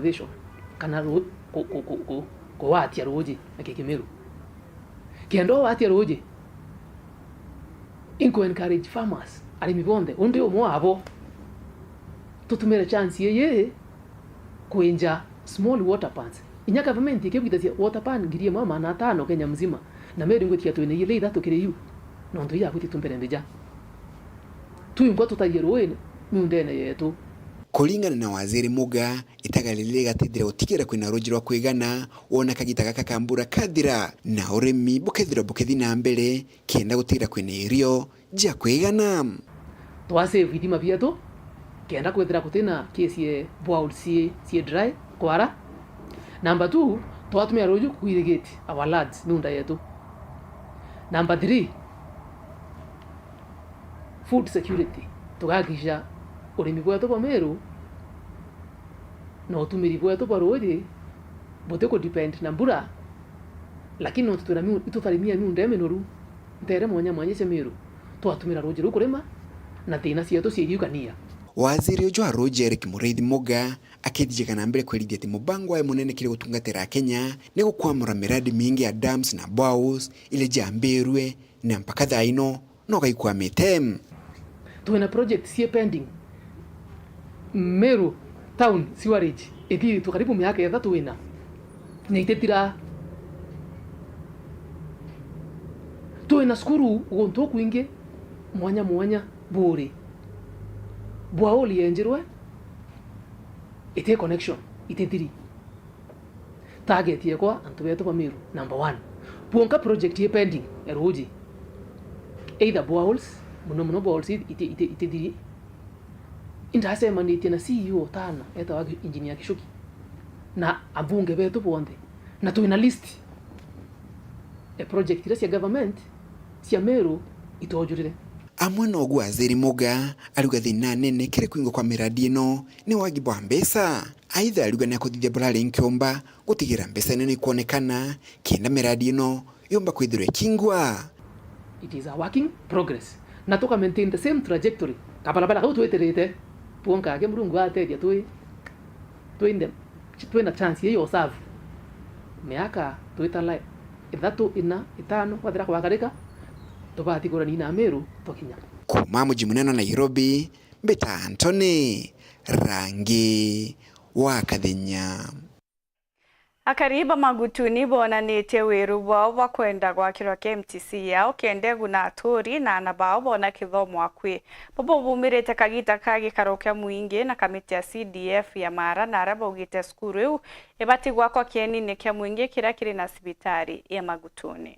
vision kana ko watia roje akikemeru kendo watia roje inko encourage farmers ali mibonde onde omo abo tutumere chance yeye kuenja small water pans inya government ikebwithacia water pan ngirie mama na 5 Kenya mzima na meru ngotia twene ile ithatu kire yu no ndo ya kuti tumbere mbeja tuyungwa tutayerwe miundene yetu. Kulingana na Waziri Muga itagalile gatithira utigera kwina roji rwa kwigana wona kagita gaka kambura kathira na urimi bukethi na mbere kenda gutira kwina irio ja kwigana twase vidima bieto kenda kwethira kutina kesi bowl sie dry kwara. Number 2 twatumia roju kuirigate our lads miunda yetu. Number 3 food security tugagisha urimi bwetu bwa meru no tumiri bwetu bwa roje bote ko depend na mbura lakini no tutura mi itufarimia miunda menoru ntere mwanya se meru twatumira roje rukurema na thina cietu ciiriukania. Waziri ujo Roger Kimuriithi Muga akithije na mbere kwerithia ati mubango wa munene kire gutungatira Kenya ni gukwamura miradi mingi ya dams na bows ile jamberwe na mpaka thaino no gaikwamite. Tuena project sie pending Meru town sewerage eti tukaribu miaka ya 3 wina neitetira tuena skuru ugonto kuinge mwanya bure bwaoli enjerwe ite connection itetiri target yekwa antubeto pa Meru. Number 1 puonka project ye pending eroji either boreholes muno boreholes ite indase manite na CEO tana eta wa engineer Kishuki na abunge betu bonde na tuina list a project ira cia government cia Meru itojurire. Amwe no Waziri Muga aluga thina nene kire kwingo kwa miradi ino ni wagibu wa mbesa. Aidha aluga ni akuthithia Bulale nkiomba gutigira mbesa nene ikuonekana kenda miradi ino yomba kwithirwe kingwa. It is a working progress na tuka maintain the same trajectory kapalapala kau tueterete puonka ake murungu atedia tuina chance yeyo serve miaka tuitala 3 4 5 wathira kwagarika tubati kurani na Meru tokinya. Kuma muji munene Nairobi Mbeta Anthony Rangi wa Kathenya. Akariba Magutuni bonanite wiru bwao wa kwenda gwakirwa KMTC yao kende guna aturi na anabao bona kithomo akwi bobo bumirite kagita kagi karokia muingi na kamiti ya CDF ya Mara na araba ugite skuru ebati gwakwa kieni ne kya muingi kira kiri na sibitari ya Magutuni.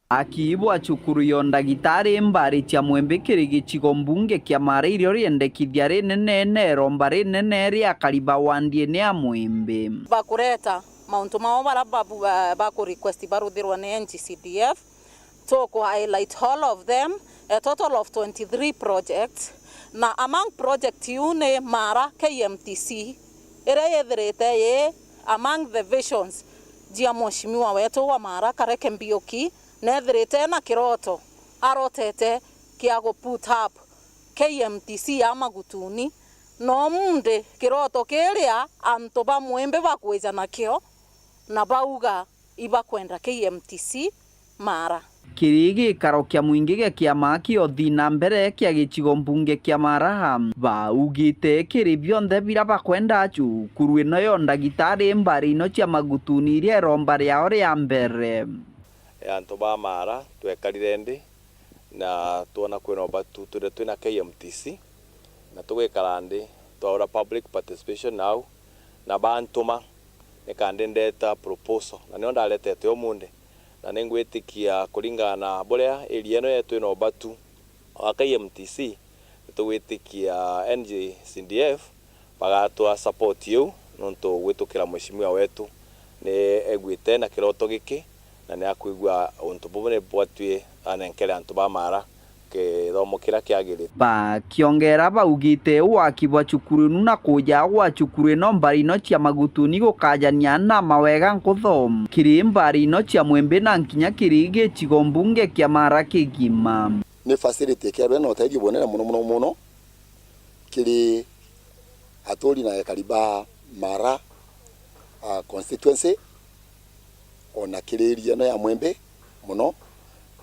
Akiibwa cukuru yondagitari mbari cia mwembe kiri gicigo mbunge kia Mara irio riendekithia rinene rombari nene ria kariba wandie ni amwembe bakureta mauntu mao baku request baruthirwa ni NGCDF to highlight all of them, a total of 23 projects na among project yune Mara KMTC ire yethirite ye among the visions jia mheshimiwa wetu wa Mara Kareke Mbiuki nethirite na kiroto arotete kia go put up KMTC ya Magutuni no munde kiroto kiria anto ba mwembe bakweja nakio na bauga iba kwenda KMTC Mara. Kirigi karokia muingi kia maki othina mbere kia gicigo mbunge kia Mara baugite kiri bionde bira bakwenda cukuru ino yondagitari mbari ino cia Magutuni iria romba riao ria mbere. Anto ba Mara twekarire ndi na tuona kwena batu twina KMTC na tugikara ndi twaura public participation now na bantuma nikande ndeta proposal na nio ndaletete omunde na ningwitikia kuringana na borea area no yetu ino batu wa KMTC tugwitikia NGCDF bagatwa support you nonto gwitukira mheshimiwa wetu ni egwite na kiroto giki na ni akuigwa untu bubone bwatwie anenkele antu ba Mara ke thomo kira kiagiri ba kiongera baugite waki bwa cukuru na kuja gwa cukuru no mbari no cia Magutuni gukajania na mawega nkuthom kiri mbari no cia mwembe na nkinya kirige cigo mbunge kia Mara kigima ni facility kia no taigi bonera muno kiri aturi na kariba Mara constituency ona kireria no ya Mwembe muno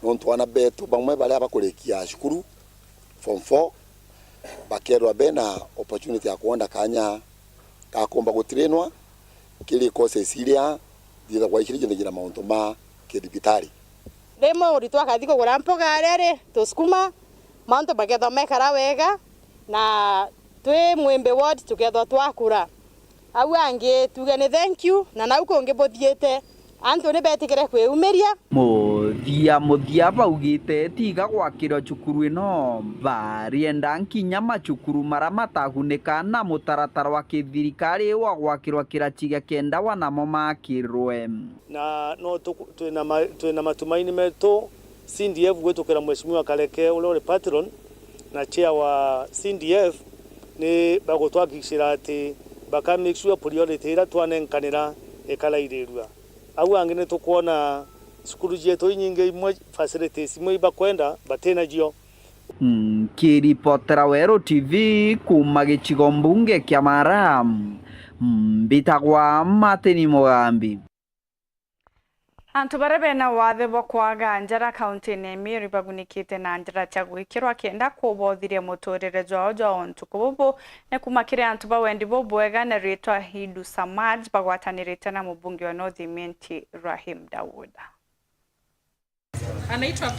nontu wana betu bamwe bale abakurekia shukuru form 4 bakerwa bena opportunity ya kuonda kanya kakomba gutrenwa kili courses iria thitha kwa ikiri ngira mauntu ma kidibitari demo ritwa kathi kugura mpoga rere tusukuma mauntu bagethomekara wega na twi Mwembe ward tukethwa twakura au angi tuge ni thank you na nau kungi bothiete antu ni betikire kwiumiria muthia baugite tiga gwakira cukuru ino barienda nkinya macukuru mara matagunika na mutaratara wa kithirikari wa gwakirwa kirachi gia kenda wanamo makirwe na no twina matumaini metu CDF gwitukira mheshimiwa Kareke ule patron na chair wa CDF ni bagutwakishira ati baka make sure priority ira twanenkanira ekalairerua au angine tukuona sukuru jeto nyingi imwe facilities imwe bakwenda batena jio kiripotera Wero TV kuma gicigo mbunge kia Mara mbitagwa Mateni Mugambi. Antu barebe na wathe bokwaga njara county ne miri bagunikite na njara chagwikirwa kenda kubothiria muturire jwa ontu kububu ne kumakire antu bawendi bobwega na ritwa Hindu Samaj bagwatanirite na mubunge wa North Imenti Rahim Dawuda. Anaitwa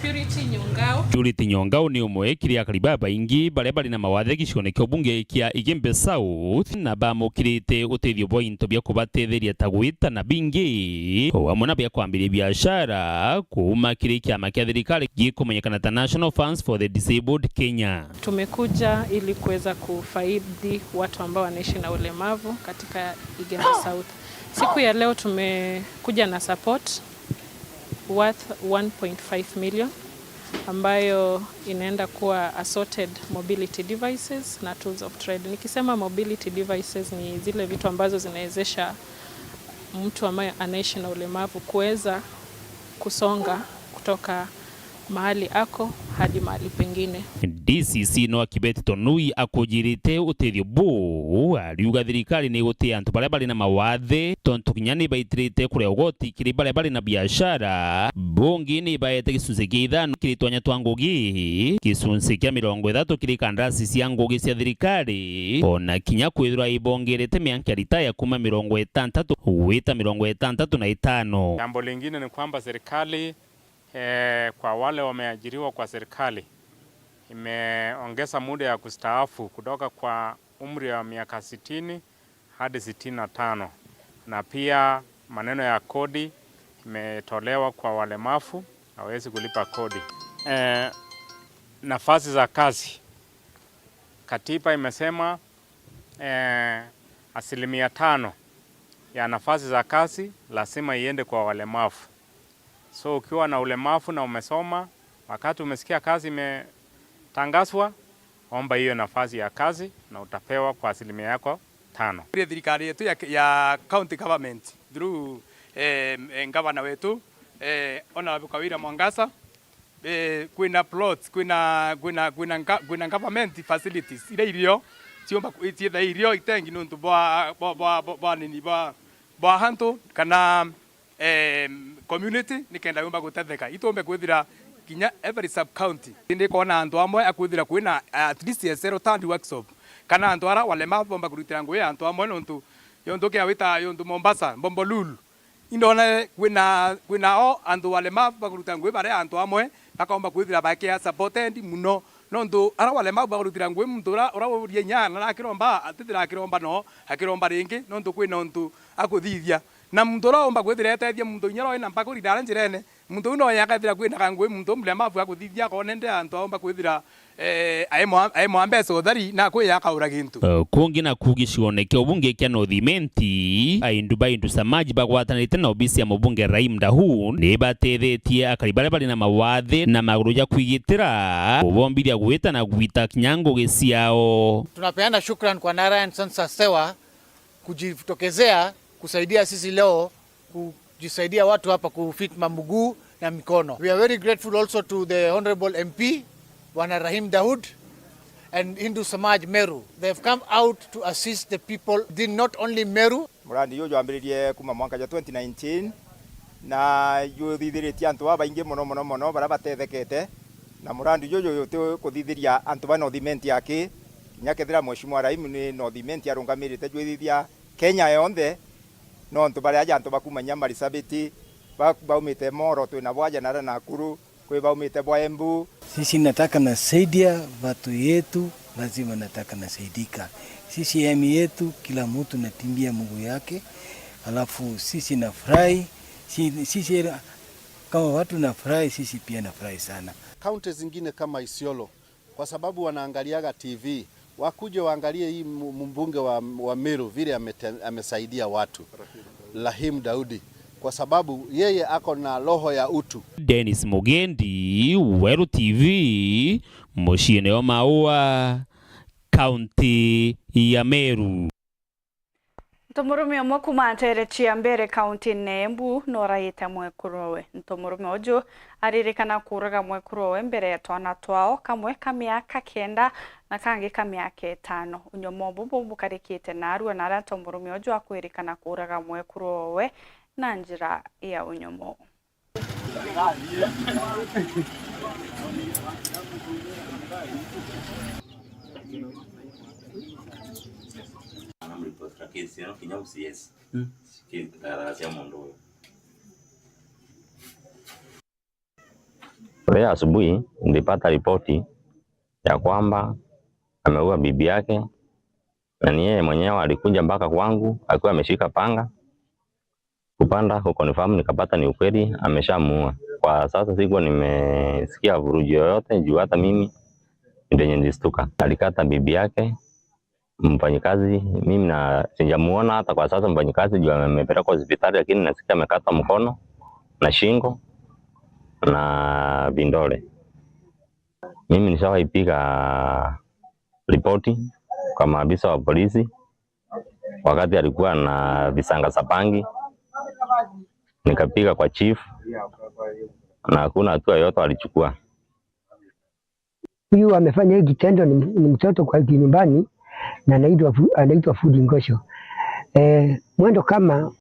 Purity Nyongao ni umwe kiria kariba baingi bare bari na mawathe gicione kyo bunge kia Igembe South na bamukirite uteithio bwa into bya kubatetheria tagwita na bingi wamona bya kwambiria biashara kuma kiri kiama kia thirikari gikumenyekana ta National Funds for the Disabled Kenya. Tumekuja ili kuweza kufaidi watu ambao wanaishi na ulemavu katika Igembe South. Siku ya leo tumekuja na support worth 1.5 million ambayo inaenda kuwa assorted mobility devices na tools of trade. Nikisema mobility devices ni zile vitu ambazo zinawezesha mtu ambaye anaishi na ulemavu kuweza kusonga kutoka mahali ako hadi mahali pengine. DCC no akibeti tonui akujirite uteithio bu ariuga thirikari ni gutia antu baria bari na mawathe tontu kinyani baitirite kuria ugoti kiri baria bari na biashara bungi ni baete gicunci kia ithano kiri twanya twa ngugi gicunci kia 30 kiri kandarasi cia ngugi cia thirikari ona kinya kwithira ibongerete miankia ritaya kuma 60 wita 65. Jambo lingine ni kwamba serikali kwa wale wameajiriwa kwa serikali imeongeza muda ya kustaafu kutoka kwa umri wa miaka 60 hadi 65, na pia maneno ya kodi imetolewa kwa walemavu hawezi kulipa kodi. Nafasi za kazi, katiba imesema 5% ya nafasi za kazi lazima iende kwa walemavu. So ukiwa na ulemavu na umesoma, wakati umesikia kazi imetangazwa, omba hiyo nafasi ya kazi na utapewa kwa 5%. Serikali yetu ya county government through ngavana wetu Honorable Kawira Mwangasa, kuna plots, kuna government facilities ile ilio siomba kuitia ilio itengi nuntu bwa hantu kana community nikenda yumba gutetheka itombe kwithira kinya every sub county ndi kona antu amwe akwithira kwina at least a zero turn workshop kana antu ara walemavu bomba kurutira ngwe antu amwe nontu yondu kia wita yondu Mombasa Bombolulu indona kwina o antu walemavu bakurutira ngwe bare antu amwe bakomba kwithira bakia supported muno nontu ara walemavu bakurutira ngwe muntu ora urie nyana na akiromba atithira akiromba no akiromba ringi nontu kwina nontu akuthithia na muntu romba kwithira etethia muntu nyaro ina mpaka ridara njirene muntu no yakathira kwina kangwe muntu mlemavu akuthithia konende antu omba kwithira aimo ambeso thari na kwe yakaura gintu kungi na kugicione kia ubunge kia North Imenti Hindu Samaj bagwatanite na obisi ya mubunge Rahim Dawuda ni batethetie akaribare bari na mawathe na maguru ya kwigitira ubombiria gwita na gwita kinyango giciao. Tunapeana shukrani kwa Narayan Sansasewa kujitokezea kusaidia sisi leo kujisaidia watu hapa kufit miguu na mikono. We are very grateful also to the Honorable MP Bwana Rahim Dawuda and Hindu Samaj Meru. They've come out to assist the people, not only Meru. Murandi yo jwambiririe kuma mwaka wa 2019 na yuthithiretie antu abaingi muno bara batethekete na murandi yo tukuthithiria antu ba North yake nyakethira mheshimiwa Raimu ni North arungamirite jwithithia Kenya yonthe no antu bara aja antu bakuma Nyamarisabiti baumite Moro twina bwaja na Nakuru kwe baumite bwa Embu. Sisi nataka nasaidia watu yetu, lazima nataka nasaidika. Sisi yetu kila mtu natimbia Mungu yake, alafu sisi nafurahi, sisi kama watu nafurahi, sisi pia nafurahi sana. Kaunti zingine kama Isiolo, kwa sababu wanaangaliaga TV, wakuje waangalie hii mbunge wa Meru vile amesaidia watu, Rahim Daudi, kwa sababu yeye ako na roho ya utu. Dennis Mugendi, Weru TV, Moshine wa Maua, County ya Meru. Ntomurume omwe kumatere chia mbere county Nembu norayita mwekurowe. Ntomurume ojo aririkana kuraga mwekurowe mbere ya twana twao kamwe kamiaka 9 na kangi kamiaka 5. Unyomo bubu karikite narua nara ntomurume ojo akwirikana kuraga mwekurowe na njira ya unyomo. Leo asubuhi nilipata ripoti ya kwamba ameua bibi yake na ni yeye mwenyewe alikuja mpaka kwangu akiwa ameshika panga. Kupanda huko nifahamu nikapata ni ukweli ameshamuua. Kwa sasa sikuwa nimesikia vurugu yoyote juu hata mimi ndio nilistuka. Alikata bibi yake mfanyikazi, mimi na sijamuona hata kwa sasa mfanyikazi juu amepelekwa hospitali, lakini nasikia amekata mkono na shingo na vindole. Mimi nishawaipiga ripoti kwa maafisa wa polisi wakati alikuwa na visanga sapangi, nikapiga kwa chief na hakuna hatua yoyote alichukua. Huyu amefanya hii kitendo ni mtoto kwa nyumbani na anaitwa Fudi Ngosho. Mwendo kama